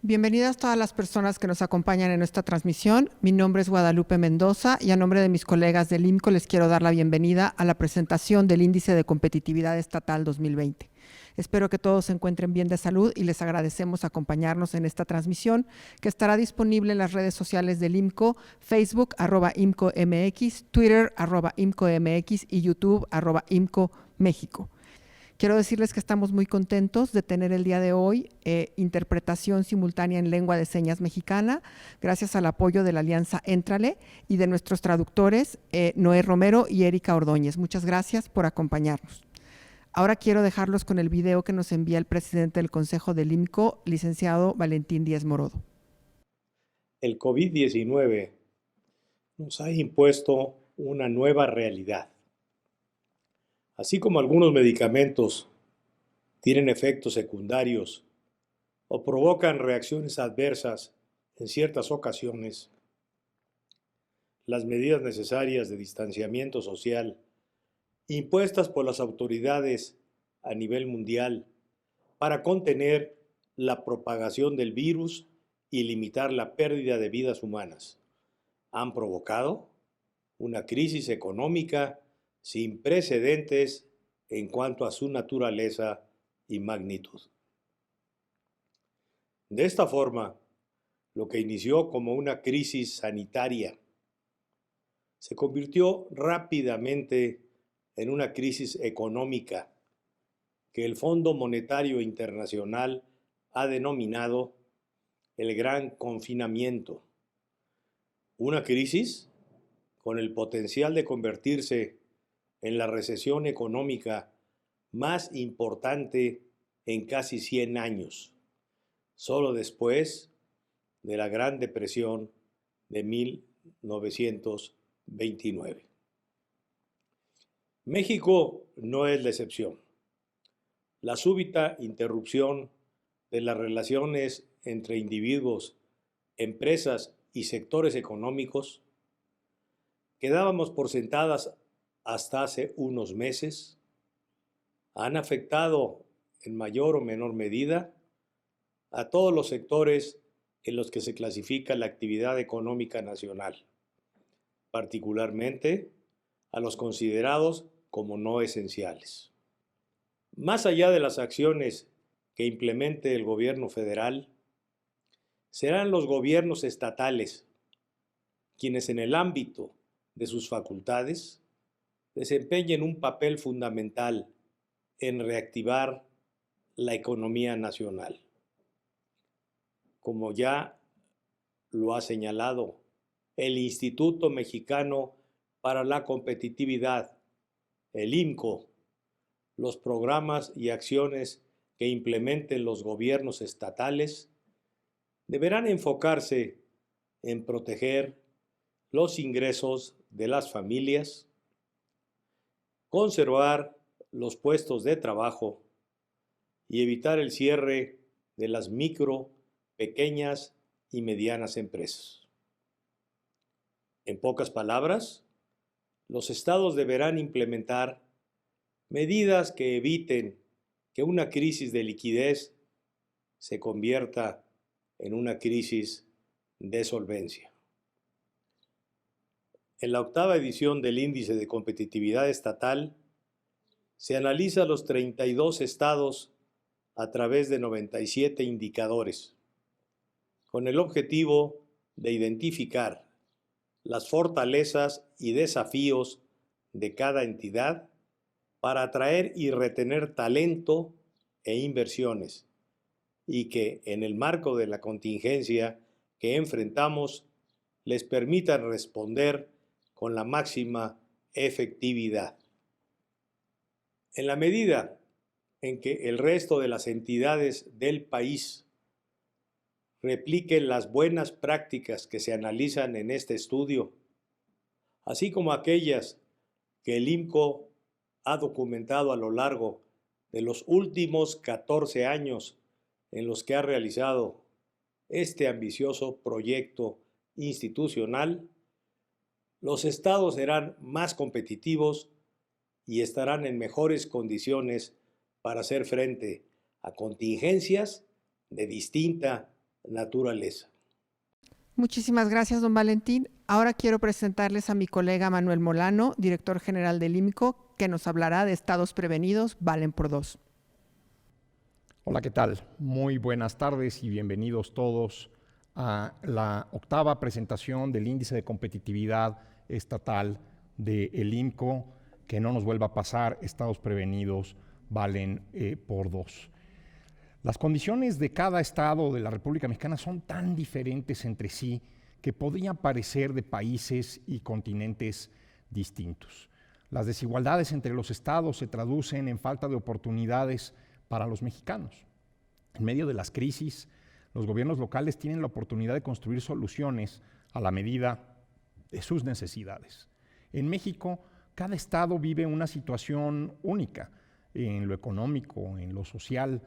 Bienvenidas todas las personas que nos acompañan en esta transmisión. Mi nombre es Guadalupe Mendoza y a nombre de mis colegas del IMCO les quiero dar la bienvenida a la presentación del Índice de Competitividad Estatal 2020. Espero que todos se encuentren bien de salud y les agradecemos acompañarnos en esta transmisión que estará disponible en las redes sociales del IMCO, Facebook @IMCOMX, Twitter @IMCOMX y YouTube @IMCOMéxico. Quiero decirles que estamos muy contentos de tener el día de hoy interpretación simultánea en lengua de señas mexicana, gracias al apoyo de la Alianza Éntrale y de nuestros traductores Noé Romero y Erika Ordóñez. Muchas gracias por acompañarnos. Ahora quiero dejarlos con el video que nos envía el presidente del Consejo del IMCO, licenciado Valentín Díez Morodo. El COVID-19 nos ha impuesto una nueva realidad. Así como algunos medicamentos tienen efectos secundarios o provocan reacciones adversas en ciertas ocasiones, las medidas necesarias de distanciamiento social impuestas por las autoridades a nivel mundial para contener la propagación del virus y limitar la pérdida de vidas humanas han provocado una crisis económica sin precedentes en cuanto a su naturaleza y magnitud. De esta forma, lo que inició como una crisis sanitaria se convirtió rápidamente en una crisis económica que el Fondo Monetario Internacional ha denominado el Gran Confinamiento. Una crisis con el potencial de convertirse en la recesión económica más importante en casi 100 años, solo después de la Gran Depresión de 1929. México no es la excepción. La súbita interrupción de las relaciones entre individuos, empresas y sectores económicos que dábamos por sentadas hasta hace unos meses, han afectado en mayor o menor medida a todos los sectores en los que se clasifica la actividad económica nacional, particularmente a los considerados como no esenciales. Más allá de las acciones que implemente el gobierno federal, serán los gobiernos estatales quienes en el ámbito de sus facultades desempeñen un papel fundamental en reactivar la economía nacional. Como ya lo ha señalado el Instituto Mexicano para la Competitividad, el IMCO, los programas y acciones que implementen los gobiernos estatales deberán enfocarse en proteger los ingresos de las familias, conservar los puestos de trabajo y evitar el cierre de las micro, pequeñas y medianas empresas. En pocas palabras, los estados deberán implementar medidas que eviten que una crisis de liquidez se convierta en una crisis de solvencia. En la octava edición del Índice de Competitividad Estatal, se analiza los 32 estados a través de 97 indicadores, con el objetivo de identificar las fortalezas y desafíos de cada entidad para atraer y retener talento e inversiones, y que en el marco de la contingencia que enfrentamos les permitan responder con la máxima efectividad. En la medida en que el resto de las entidades del país repliquen las buenas prácticas que se analizan en este estudio, así como aquellas que el IMCO ha documentado a lo largo de los últimos 14 años en los que ha realizado este ambicioso proyecto institucional, los estados serán más competitivos y estarán en mejores condiciones para hacer frente a contingencias de distinta naturaleza. Muchísimas gracias, don Valentín. Ahora quiero presentarles a mi colega Manuel Molano, director general del IMCO, que nos hablará de estados prevenidos valen por 2. Hola, ¿qué tal? Muy buenas tardes y bienvenidos todos a la 8ª presentación del Índice de Competitividad Estatal del IMCO. Que no nos vuelva a pasar, estados prevenidos valen por 2. Las condiciones de cada estado de la República Mexicana son tan diferentes entre sí que podrían parecer de países y continentes distintos. Las desigualdades entre los estados se traducen en falta de oportunidades para los mexicanos. En medio de las crisis, los gobiernos locales tienen la oportunidad de construir soluciones a la medida de sus necesidades. En México, cada estado vive una situación única en lo económico, en lo social,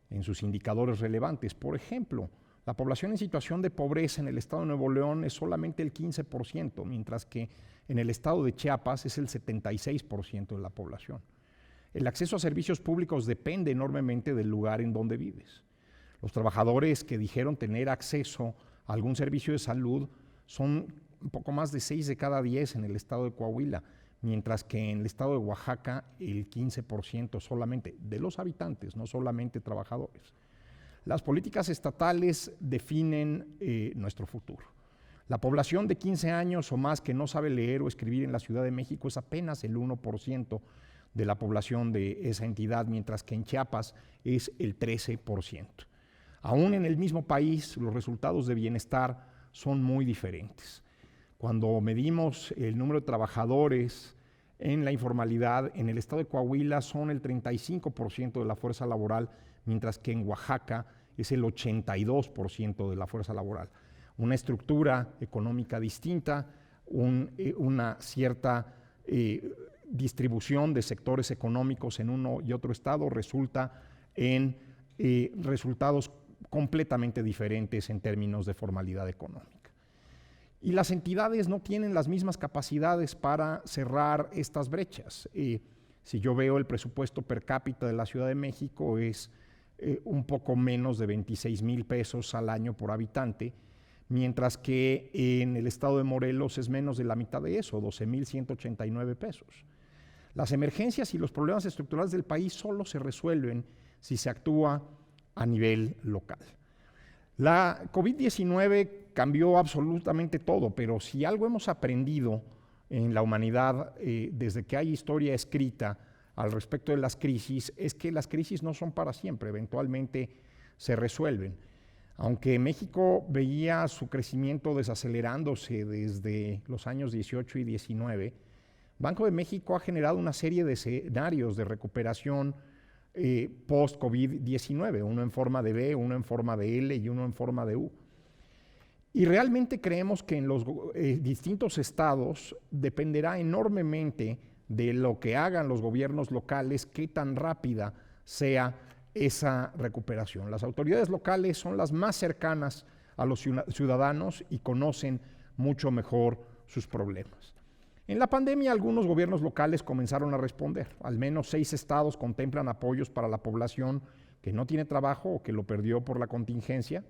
en sus indicadores relevantes. Por ejemplo, la población en situación de pobreza en el estado de Nuevo León es solamente el 15%, mientras que en el estado de Chiapas es el 76% de la población. El acceso a servicios públicos depende enormemente del lugar en donde vives. Los trabajadores que dijeron tener acceso a algún servicio de salud son un poco más de 6 de cada 10 en el estado de Coahuila, mientras que en el estado de Oaxaca el 15% solamente de los habitantes, no solamente trabajadores. Las políticas estatales definen nuestro futuro. La población de 15 años o más que no sabe leer o escribir en la Ciudad de México es apenas el 1% de la población de esa entidad, mientras que en Chiapas es el 13%. Aún en el mismo país, los resultados de bienestar son muy diferentes. Cuando medimos el número de trabajadores en la informalidad, en el estado de Coahuila son el 35% de la fuerza laboral, mientras que en Oaxaca es el 82% de la fuerza laboral. Una estructura económica distinta, una cierta distribución de sectores económicos en uno y otro estado resulta en resultados completamente diferentes en términos de formalidad económica. Y las entidades no tienen las mismas capacidades para cerrar estas brechas. Si yo veo el presupuesto per cápita de la Ciudad de México es un poco menos de 26,000 pesos al año por habitante, mientras que en el estado de Morelos es menos de la mitad de eso, 12,189 pesos. Las emergencias y los problemas estructurales del país solo se resuelven si se actúa a nivel local. La COVID-19 cambió absolutamente todo, pero si algo hemos aprendido en la humanidad desde que hay historia escrita al respecto de las crisis, es que las crisis no son para siempre, eventualmente se resuelven. Aunque México veía su crecimiento desacelerándose desde los años 18 y 19, Banco de México ha generado una serie de escenarios de recuperación post-COVID-19, uno en forma de V, uno en forma de L y uno en forma de U. Y realmente creemos que en los distintos estados dependerá enormemente de lo que hagan los gobiernos locales, qué tan rápida sea esa recuperación. Las autoridades locales son las más cercanas a los ciudadanos y conocen mucho mejor sus problemas. En la pandemia, algunos gobiernos locales comenzaron a responder. Al menos 6 estados contemplan apoyos para la población que no tiene trabajo o que lo perdió por la contingencia.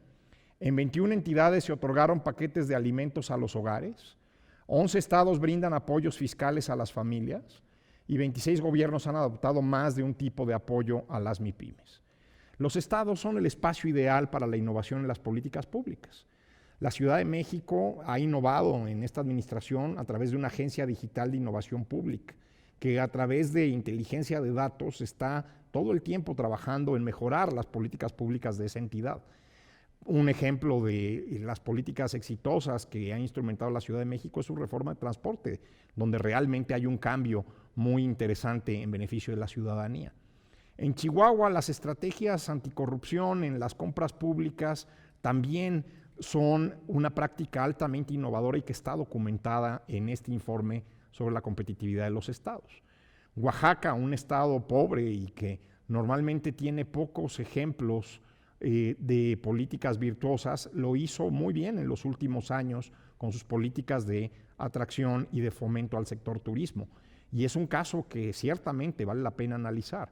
En 21 entidades se otorgaron paquetes de alimentos a los hogares. 11 estados brindan apoyos fiscales a las familias y 26 gobiernos han adoptado más de un tipo de apoyo a las MIPYMES. Los estados son el espacio ideal para la innovación en las políticas públicas. La Ciudad de México ha innovado en esta administración a través de una agencia digital de innovación pública, que a través de inteligencia de datos está todo el tiempo trabajando en mejorar las políticas públicas de esa entidad. Un ejemplo de las políticas exitosas que ha instrumentado la Ciudad de México es su reforma de transporte, donde realmente hay un cambio muy interesante en beneficio de la ciudadanía. En Chihuahua, las estrategias anticorrupción en las compras públicas también son una práctica altamente innovadora y que está documentada en este informe sobre la competitividad de los estados. Oaxaca, un estado pobre y que normalmente tiene pocos ejemplos de políticas virtuosas, lo hizo muy bien en los últimos años con sus políticas de atracción y de fomento al sector turismo. Y es un caso que ciertamente vale la pena analizar.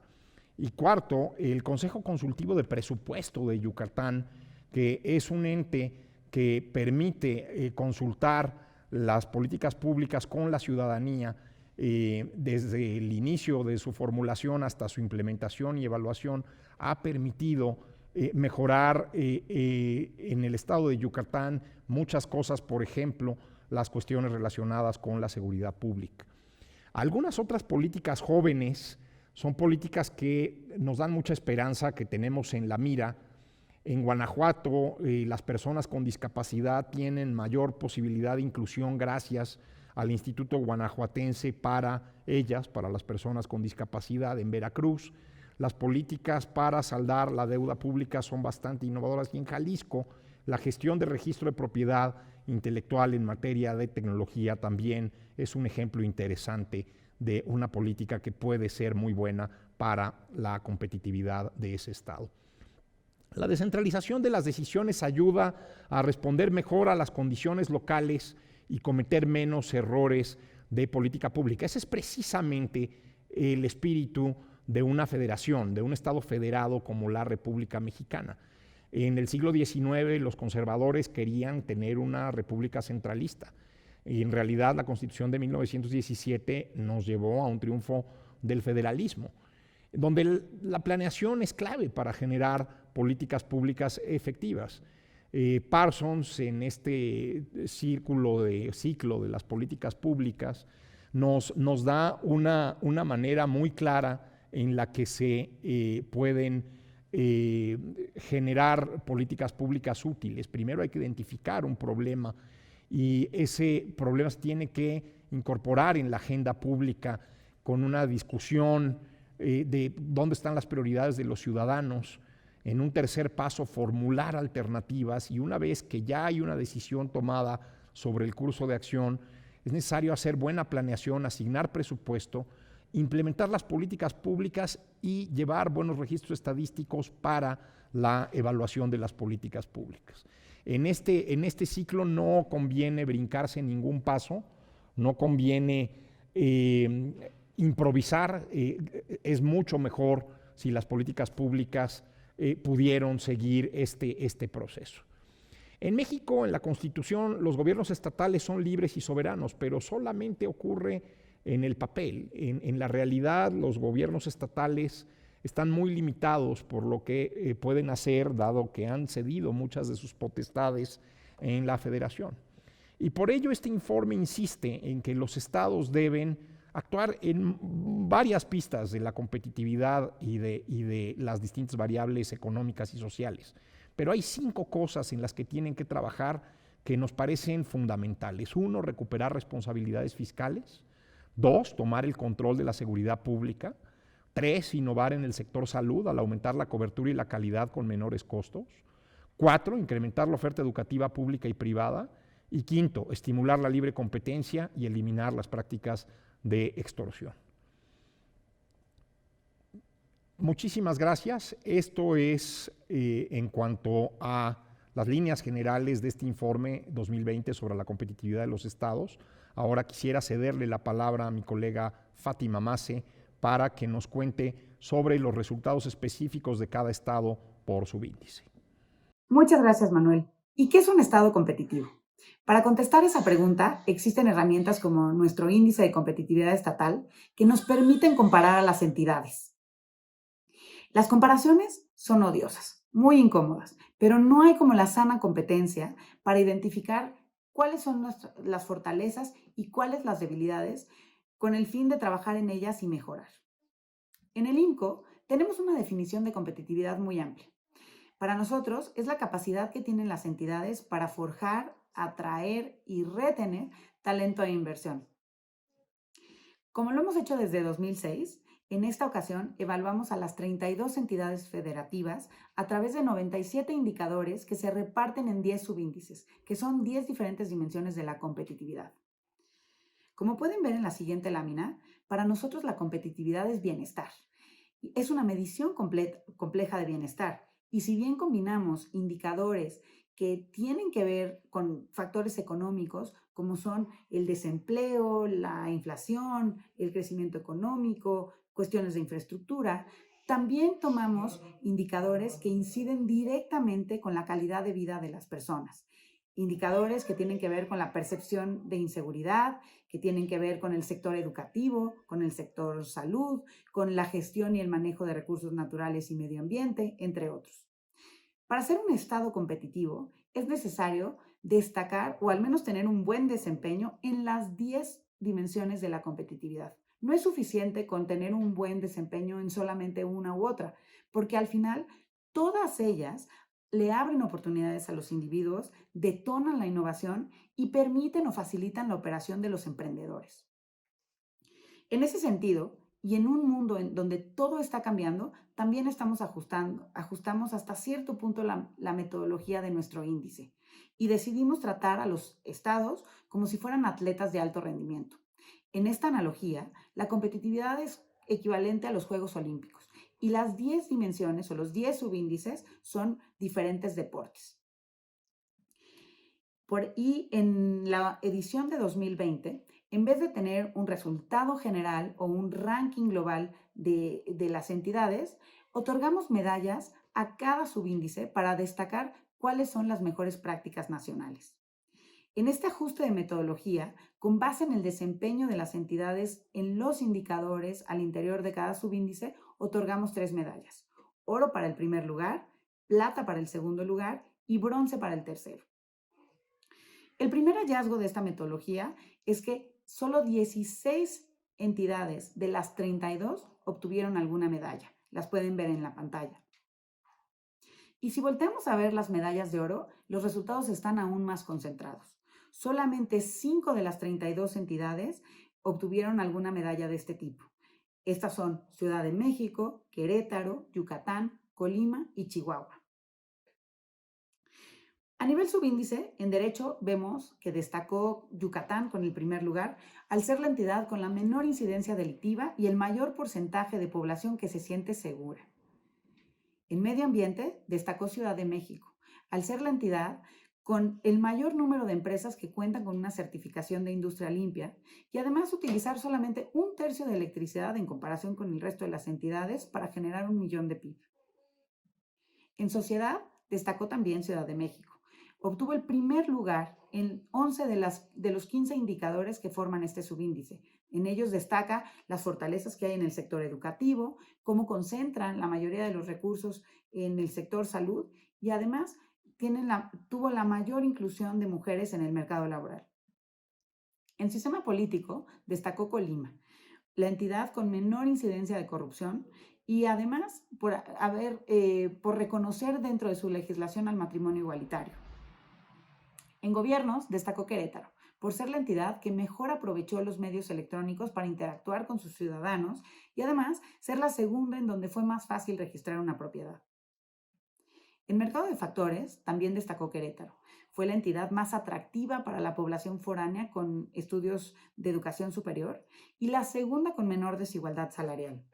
Y cuarto, el Consejo Consultivo de Presupuesto de Yucatán que es un ente que permite consultar las políticas públicas con la ciudadanía desde el inicio de su formulación hasta su implementación y evaluación, ha permitido mejorar en el estado de Yucatán muchas cosas, por ejemplo, las cuestiones relacionadas con la seguridad pública. Algunas otras políticas jóvenes son políticas que nos dan mucha esperanza, que tenemos en la mira. En Guanajuato, las personas con discapacidad tienen mayor posibilidad de inclusión gracias al Instituto Guanajuatense para ellas, para las personas con discapacidad. En Veracruz, las políticas para saldar la deuda pública son bastante innovadoras, y en Jalisco, la gestión de registro de propiedad intelectual en materia de tecnología también es un ejemplo interesante de una política que puede ser muy buena para la competitividad de ese estado. La descentralización de las decisiones ayuda a responder mejor a las condiciones locales y cometer menos errores de política pública. Ese es precisamente el espíritu de una federación, de un estado federado como la República Mexicana. En el siglo XIX los conservadores querían tener una república centralista, y en realidad la Constitución de 1917 nos llevó a un triunfo del federalismo, donde la planeación es clave para generar políticas públicas efectivas. Parsons, en este ciclo de las políticas públicas, nos da una manera muy clara en la que se pueden generar políticas públicas útiles. Primero hay que identificar un problema, y ese problema se tiene que incorporar en la agenda pública con una discusión de dónde están las prioridades de los ciudadanos. En un tercer paso, formular alternativas, y una vez que ya hay una decisión tomada sobre el curso de acción, es necesario hacer buena planeación, asignar presupuesto, implementar las políticas públicas y llevar buenos registros estadísticos para la evaluación de las políticas públicas. En este ciclo no conviene brincarse ningún paso, no conviene improvisar. Es mucho mejor si las políticas públicas pudieron seguir este proceso. En México, en la Constitución, los gobiernos estatales son libres y soberanos, pero solamente ocurre en el papel. En la realidad, los gobiernos estatales están muy limitados por lo que pueden hacer, dado que han cedido muchas de sus potestades en la federación. Y por ello este informe insiste en que los estados deben actuar en varias pistas de la competitividad y de las distintas variables económicas y sociales. Pero hay 5 cosas en las que tienen que trabajar que nos parecen fundamentales. 1, recuperar responsabilidades fiscales. 2, tomar el control de la seguridad pública. 3, innovar en el sector salud al aumentar la cobertura y la calidad con menores costos. 4, incrementar la oferta educativa pública y privada. Y 5, estimular la libre competencia y eliminar las prácticas de extorsión. Muchísimas gracias. Esto es en cuanto a las líneas generales de este informe 2020 sobre la competitividad de los estados. Ahora quisiera cederle la palabra a mi colega Fátima Mace para que nos cuente sobre los resultados específicos de cada estado por subíndice. Muchas gracias, Manuel. ¿Y qué es un estado competitivo? Para contestar esa pregunta, existen herramientas como nuestro índice de competitividad estatal que nos permiten comparar a las entidades. Las comparaciones son odiosas, muy incómodas, pero no hay como la sana competencia para identificar cuáles son las fortalezas y cuáles las debilidades con el fin de trabajar en ellas y mejorar. En el INCO tenemos una definición de competitividad muy amplia. Para nosotros es la capacidad que tienen las entidades para forjar, atraer y retener talento e inversión. Como lo hemos hecho desde 2006, en esta ocasión evaluamos a las 32 entidades federativas a través de 97 indicadores que se reparten en 10 subíndices, que son 10 diferentes dimensiones de la competitividad. Como pueden ver en la siguiente lámina, para nosotros la competitividad es bienestar. Es una medición compleja de bienestar. Y si bien combinamos indicadores que tienen que ver con factores económicos, como son el desempleo, la inflación, el crecimiento económico, cuestiones de infraestructura, También tomamos indicadores que inciden directamente con la calidad de vida de las personas. Indicadores que tienen que ver con la percepción de inseguridad, que tienen que ver con el sector educativo, con el sector salud, con la gestión y el manejo de recursos naturales y medio ambiente, entre otros. Para ser un Estado competitivo, es necesario destacar o al menos tener un buen desempeño en las 10 dimensiones de la competitividad. No es suficiente con tener un buen desempeño en solamente una u otra, porque al final todas ellas le abren oportunidades a los individuos, detonan la innovación y permiten o facilitan la operación de los emprendedores. En ese sentido, y en un mundo en donde todo está cambiando, también ajustamos hasta cierto punto la metodología de nuestro índice y decidimos tratar a los estados como si fueran atletas de alto rendimiento. En esta analogía, la competitividad es equivalente a los Juegos Olímpicos y las 10 dimensiones o los 10 subíndices son diferentes deportes. Y en la edición de 2020, en vez de tener un resultado general o un ranking global de las entidades, otorgamos medallas a cada subíndice para destacar cuáles son las mejores prácticas nacionales. En este ajuste de metodología, con base en el desempeño de las entidades en los indicadores al interior de cada subíndice, otorgamos 3 medallas: oro para el primer lugar, plata para el segundo lugar y bronce para el tercero. El primer hallazgo de esta metodología es que solo 16 entidades de las 32 obtuvieron alguna medalla. Las pueden ver en la pantalla. Y si volteamos a ver las medallas de oro, los resultados están aún más concentrados. Solamente 5 de las 32 entidades obtuvieron alguna medalla de este tipo. Estas son Ciudad de México, Querétaro, Yucatán, Colima y Chihuahua. A nivel subíndice, en derecho vemos que destacó Yucatán con el primer lugar, al ser la entidad con la menor incidencia delictiva y el mayor porcentaje de población que se siente segura. En medio ambiente destacó Ciudad de México, al ser la entidad con el mayor número de empresas que cuentan con una certificación de industria limpia y además utilizar solamente 1/3 de electricidad en comparación con el resto de las entidades para generar 1 millón de PIB. En sociedad destacó también Ciudad de México. Obtuvo el primer lugar en 11 de los 15 indicadores que forman este subíndice. En ellos destaca las fortalezas que hay en el sector educativo, cómo concentran la mayoría de los recursos en el sector salud y además tuvo la mayor inclusión de mujeres en el mercado laboral. En sistema político destacó Colima, la entidad con menor incidencia de corrupción y además por reconocer dentro de su legislación al matrimonio igualitario. En gobiernos destacó Querétaro, por ser la entidad que mejor aprovechó los medios electrónicos para interactuar con sus ciudadanos y además ser la segunda en donde fue más fácil registrar una propiedad. En mercado de factores también destacó Querétaro. Fue la entidad más atractiva para la población foránea con estudios de educación superior y la segunda con menor desigualdad salarial.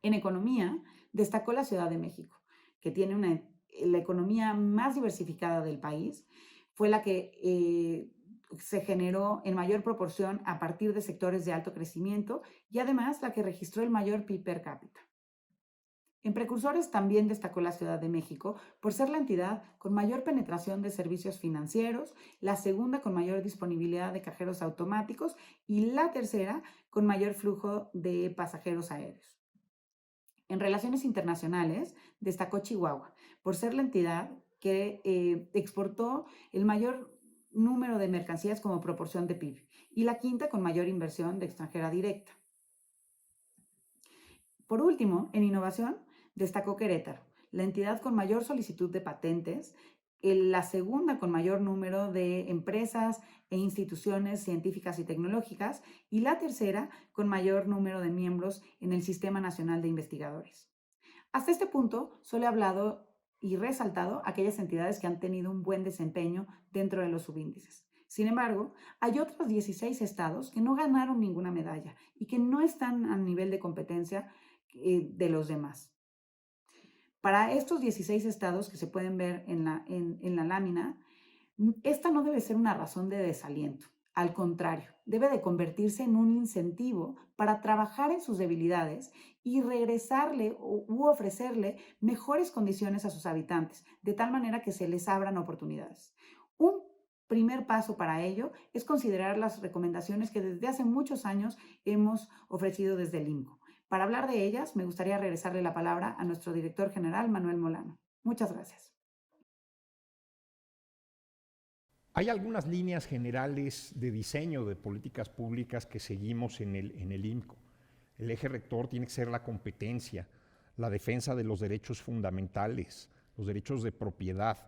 En economía destacó la Ciudad de México, que tiene la economía más diversificada del país, fue la que se generó en mayor proporción a partir de sectores de alto crecimiento y además la que registró el mayor PIB per cápita. En precursores también destacó la Ciudad de México por ser la entidad con mayor penetración de servicios financieros, la segunda con mayor disponibilidad de cajeros automáticos y la tercera con mayor flujo de pasajeros aéreos. En relaciones internacionales destacó Chihuahua por ser la entidad que exportó el mayor número de mercancías como proporción de PIB y la quinta con mayor inversión de extranjera directa. Por último, en innovación destacó Querétaro, la entidad con mayor solicitud de patentes, la segunda con mayor número de empresas e instituciones científicas y tecnológicas y la tercera con mayor número de miembros en el Sistema Nacional de Investigadores. Hasta este punto solo he hablado y resaltado aquellas entidades que han tenido un buen desempeño dentro de los subíndices. Sin embargo, hay otros 16 estados que no ganaron ninguna medalla y que no están a nivel de competencia de los demás. Para estos 16 estados que se pueden ver en la lámina, esta no debe ser una razón de desaliento. Al contrario, debe de convertirse en un incentivo para trabajar en sus debilidades y regresarle u ofrecerle mejores condiciones a sus habitantes, de tal manera que se les abran oportunidades. Un primer paso para ello es considerar las recomendaciones que desde hace muchos años hemos ofrecido desde el IMCO. Para hablar de ellas, me gustaría regresarle la palabra a nuestro director general, Manuel Molano. Muchas gracias. Hay algunas líneas generales de diseño de políticas públicas que seguimos en el IMCO. El eje rector tiene que ser la competencia, la defensa de los derechos fundamentales, los derechos de propiedad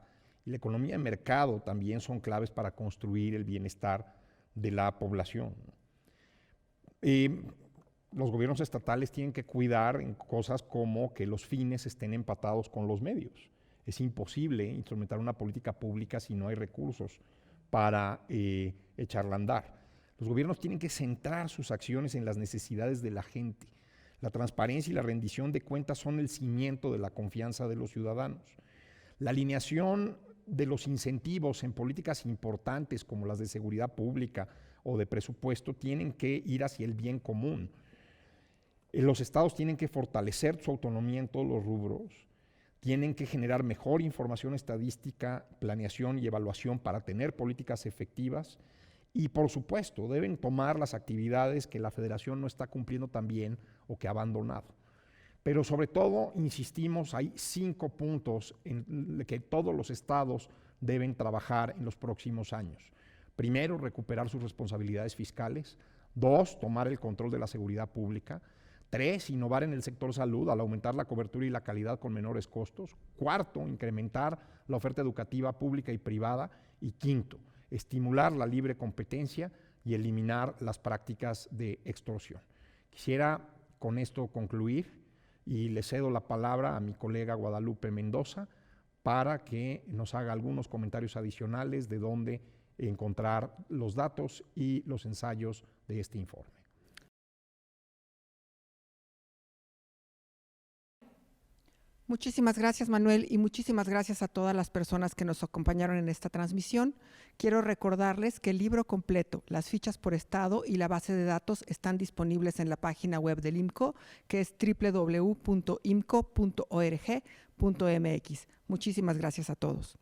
y la economía de mercado también son claves para construir el bienestar de la población. Los gobiernos estatales tienen que cuidar en cosas como que los fines estén empatados con los medios. Es imposible instrumentar una política pública si no hay recursos para echarla a andar. Los gobiernos tienen que centrar sus acciones en las necesidades de la gente. La transparencia y la rendición de cuentas son el cimiento de la confianza de los ciudadanos. La alineación de los incentivos en políticas importantes como las de seguridad pública o de presupuesto tienen que ir hacia el bien común. Los estados tienen que fortalecer su autonomía en todos los rubros, tienen que generar mejor información estadística, planeación y evaluación para tener políticas efectivas y, por supuesto, deben tomar las actividades que la federación no está cumpliendo tan bien o que ha abandonado. Pero sobre todo, insistimos, hay 5 puntos en que todos los estados deben trabajar en los próximos años. Primero, recuperar sus responsabilidades fiscales. 2, tomar el control de la seguridad pública. 3, innovar en el sector salud al aumentar la cobertura y la calidad con menores costos. 4, incrementar la oferta educativa pública y privada. Y 5, estimular la libre competencia y eliminar las prácticas de extorsión. Quisiera con esto concluir y le cedo la palabra a mi colega Guadalupe Mendoza para que nos haga algunos comentarios adicionales de dónde encontrar los datos y los ensayos de este informe. Muchísimas gracias, Manuel, y muchísimas gracias a todas las personas que nos acompañaron en esta transmisión. Quiero recordarles que el libro completo, las fichas por estado y la base de datos están disponibles en la página web del IMCO, que es www.imco.org.mx. Muchísimas gracias a todos.